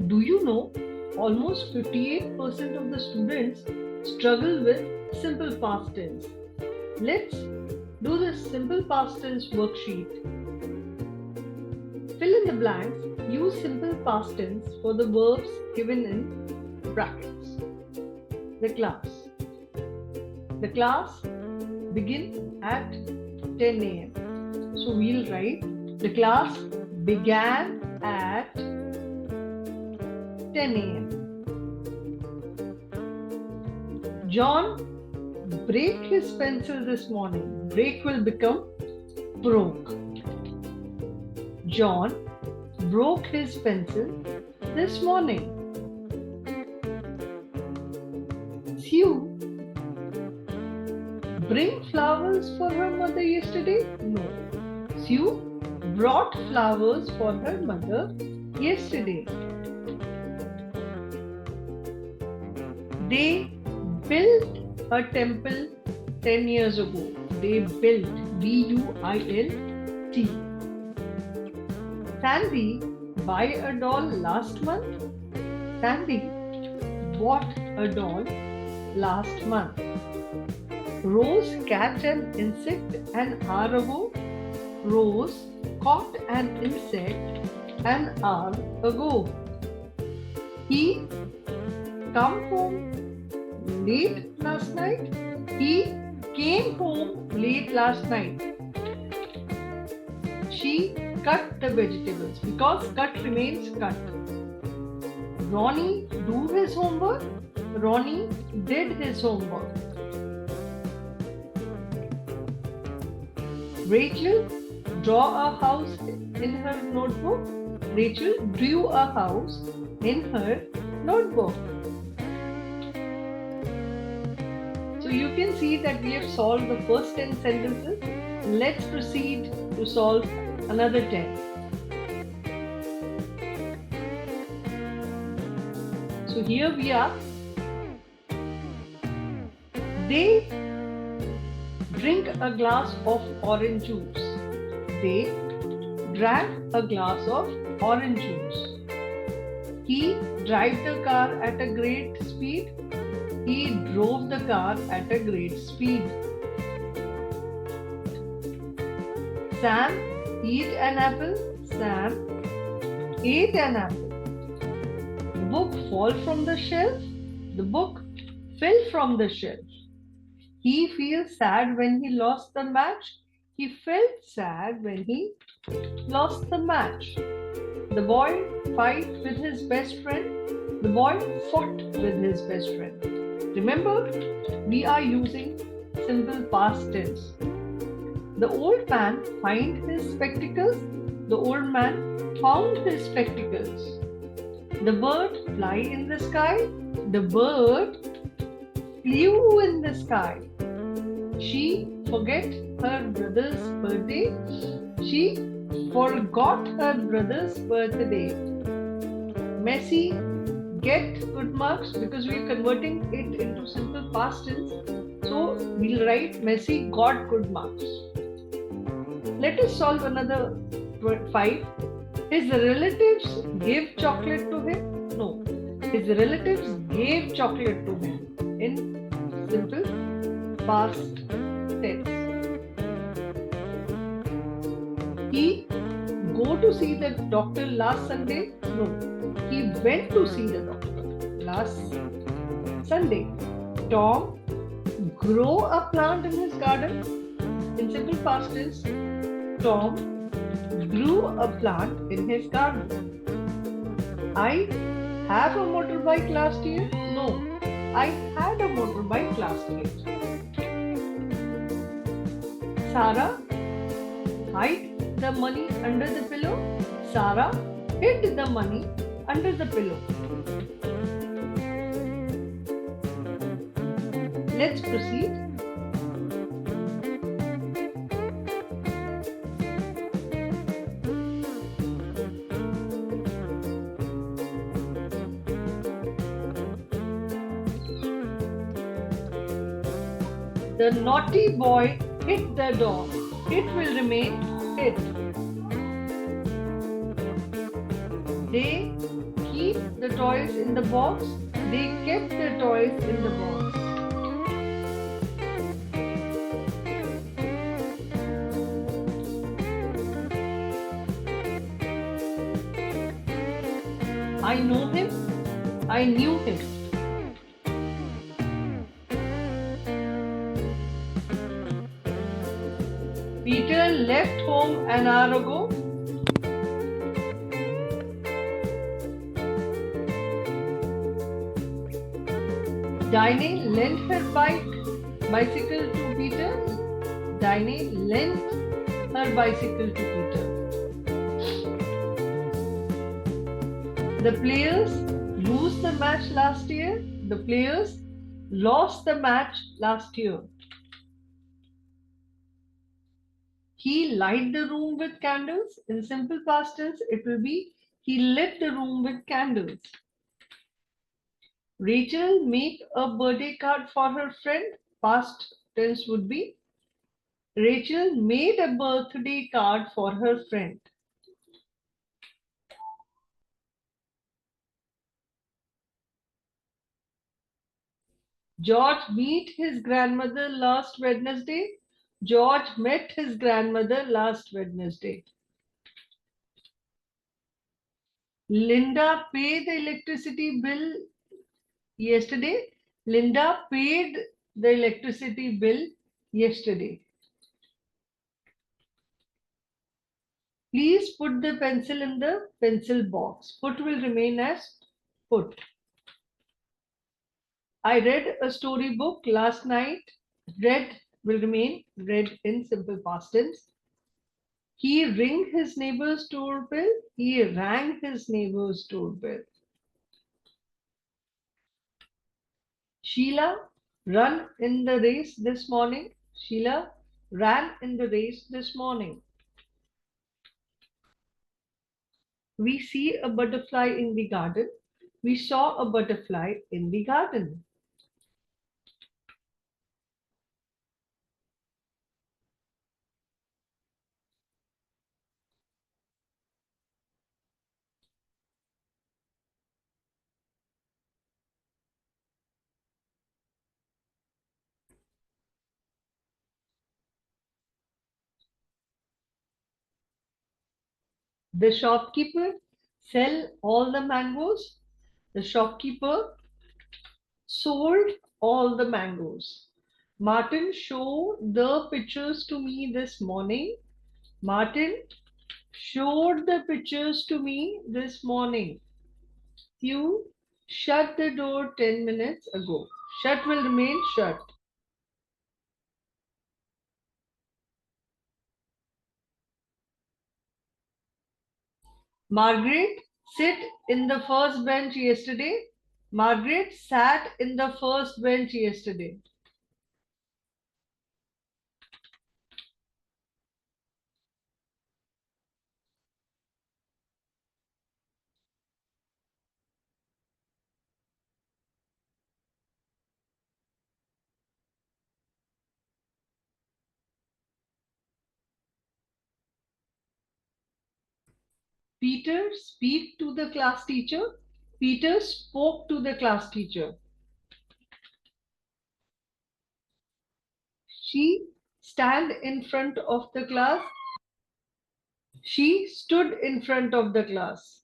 Do you know almost 58% of the students struggle with simple past tense? Let's do this simple past tense worksheet. Fill in the blanks. Use simple past tense for the verbs given in brackets. The class. The class begin at 10 a.m. So we'll write the class began at 10 a.m. John broke his pencil this morning. Break will become broke. John broke his pencil this morning. Sue bring flowers for her mother yesterday? No. Sue brought flowers for her mother yesterday. They built a temple 10 years ago. They built. B-U-I-L-T. Sandy buy a doll last month? Sandy bought a doll last month. Rose catch an insect an hour ago? Rose caught an insect an hour ago. He come home late last night? He came home late last night. She cut the vegetables because cut remains cut. Ronnie do his homework? Ronnie did his homework. Rachel draw a house in her notebook? Rachel drew a house in her notebook. So you can see that we have solved the first 10 sentences. Let's proceed to solve another 10. So here we are. They drink a glass of orange juice. They drank a glass of orange juice. He drive the car at a great speed. He drove the car at a great speed. Sam eat an apple. Sam ate an apple. The book fall from the shelf. The book fell from the shelf. He feels sad when he lost the match. He felt sad when he lost the match. The boy fight with his best friend. The boy fought with his best friend. Remember, we are using simple past tense. The old man find his spectacles. The old man found his spectacles. The bird fly in the sky. The bird flew in the sky. She forget her brother's birthday. She forgot her brother's birthday. Messi get good marks because we are converting it into simple past tense. So we'll write Messi got good marks. Let us solve another 5. His relatives gave chocolate to him? No. His relatives gave chocolate to him in simple past tense. He go to see the doctor last Sunday? No. He went to see the doctor last Sunday. Tom grow a plant in his garden. In simple past tense, Tom grew a plant in his garden. I have a motorbike last year? No, I had a motorbike last year. Sarah hid the money under the pillow. Sarah hid the money under the pillow. Let's proceed. The naughty boy hit the dog. It will remain hit. They keep toys in the box. They kept the toys in the box. I know him. I knew him. Peter left home an hour ago. Dinah lent her bicycle to Peter. Dinah lent her bicycle to Peter. The players lose the match last year. The players lost the match last year. He light the room with candles. In simple past tense, it will be he lit the room with candles. Rachel make a birthday card for her friend. Past tense would be Rachel made a birthday card for her friend. George met his grandmother last Wednesday. George met his grandmother last Wednesday. Linda paid the electricity bill yesterday. Linda paid the electricity bill yesterday. Please put the pencil in the pencil box. Put will remain as put. I read a storybook last night. Read will remain read in simple past tense. He rang his neighbor's doorbell. He rang his neighbor's doorbell. Sheila ran in the race this morning. Sheila ran in the race this morning. We see a butterfly in the garden. We saw a butterfly in the garden. The shopkeeper sell all the mangoes. The shopkeeper sold all the mangoes. Martin showed the pictures to me this morning. Martin showed the pictures to me this morning. You shut the door 10 minutes ago. Shut will remain shut. Margaret sit in the first bench yesterday. Margaret sat in the first bench yesterday. Peter speak to the class teacher. Peter spoke to the class teacher. She stand in front of the class. She stood in front of the class.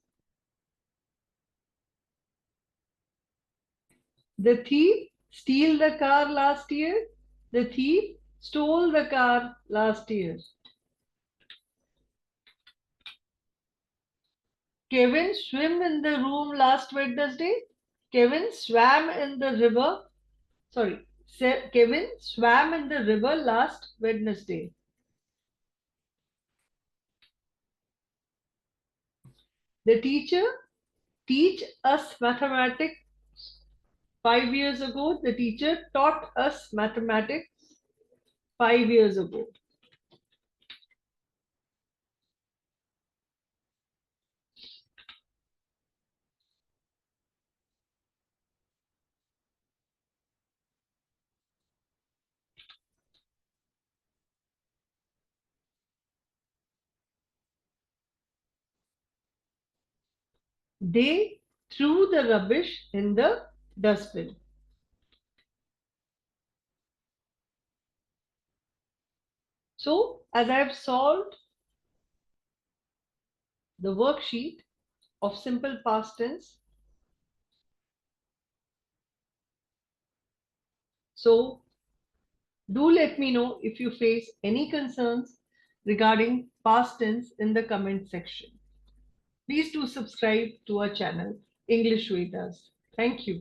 The thief steal the car last year. The thief stole the car last year. Kevin swam in the room last Wednesday. Kevin swam in the river. Sorry. Kevin swam in the river last Wednesday. The teacher teach us mathematics 5 years ago. The teacher taught us mathematics 5 years ago. They threw the rubbish in the dustbin. So, as I have solved the worksheet of simple past tense, so do let me know if you face any concerns regarding past tense in the comment section. Please do subscribe to our channel, English Vedas. Thank you.